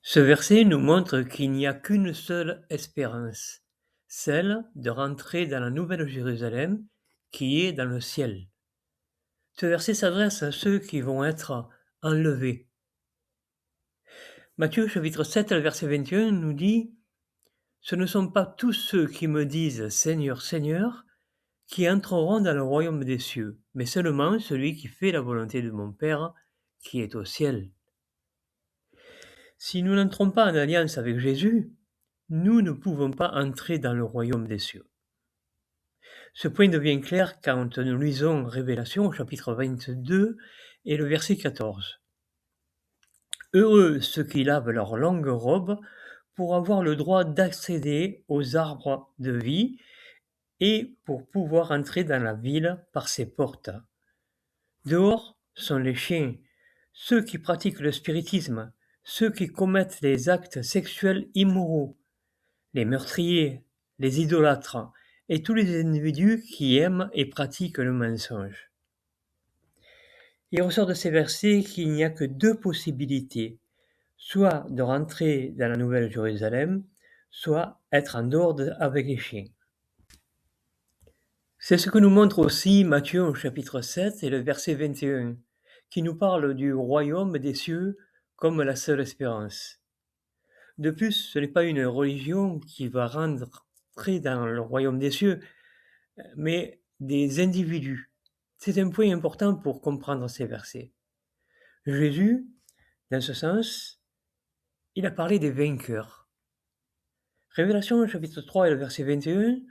Ce verset nous montre qu'il n'y a qu'une seule espérance, celle de rentrer dans la Nouvelle Jérusalem qui est dans le ciel. Ce verset s'adresse à ceux qui vont être enlevés. Matthieu chapitre 7, verset 21 nous dit « Ce ne sont pas tous ceux qui me disent Seigneur, Seigneur, qui entreront dans le royaume des cieux, mais seulement celui qui fait la volonté de mon Père qui est au ciel. » Si nous n'entrons pas en alliance avec Jésus, nous ne pouvons pas entrer dans le royaume des cieux. Ce point devient clair quand nous lisons Révélation au chapitre 22 et le verset 14. Heureux ceux qui lavent leur longue robe pour avoir le droit d'accéder aux arbres de vie et pour pouvoir entrer dans la ville par ses portes. Dehors sont les chiens, ceux qui pratiquent le spiritisme, ceux qui commettent les actes sexuels immoraux, les meurtriers, les idolâtres et tous les individus qui aiment et pratiquent le mensonge. Il ressort de ces versets qu'il n'y a que deux possibilités, soit de rentrer dans la Nouvelle Jérusalem, soit être en dehors avec les chiens. C'est ce que nous montre aussi Matthieu au chapitre 7 et le verset 21, qui nous parle du royaume des cieux comme la seule espérance. De plus, ce n'est pas une religion qui va rentrer dans le royaume des cieux, mais des individus. C'est un point important pour comprendre ces versets. Jésus, dans ce sens, il a parlé des vainqueurs. Révélation chapitre 3 et le verset 21,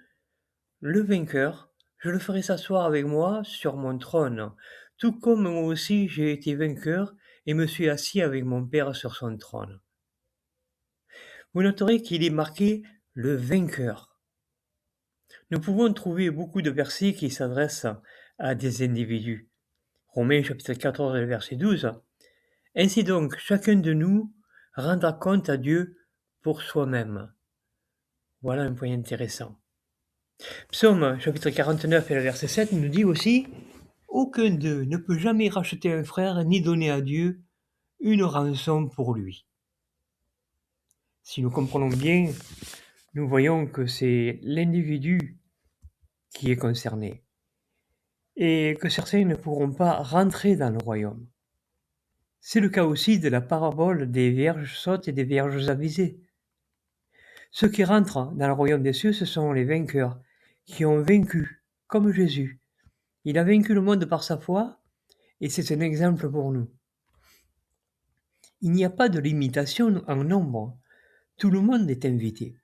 le vainqueur, je le ferai s'asseoir avec moi sur mon trône, tout comme moi aussi j'ai été vainqueur et me suis assis avec mon Père sur son trône. Vous noterez qu'il est marqué le vainqueur. Nous pouvons trouver beaucoup de versets qui s'adressent à des individus. Romains chapitre 14 et verset 12. Ainsi donc, chacun de nous rendra compte à Dieu pour soi-même. Voilà un point intéressant. Psaume chapitre 49 et le verset 7 nous dit aussi « Aucun d'eux ne peut jamais racheter un frère ni donner à Dieu une rançon pour lui. » Si nous comprenons bien, nous voyons que c'est l'individu qui est concerné et que certains ne pourront pas rentrer dans le royaume. C'est le cas aussi de la parabole des vierges sottes et des vierges avisées. Ceux qui rentrent dans le royaume des cieux, ce sont les vainqueurs, qui ont vaincu, comme Jésus. Il a vaincu le monde par sa foi, et c'est un exemple pour nous. Il n'y a pas de limitation en nombre, tout le monde est invité.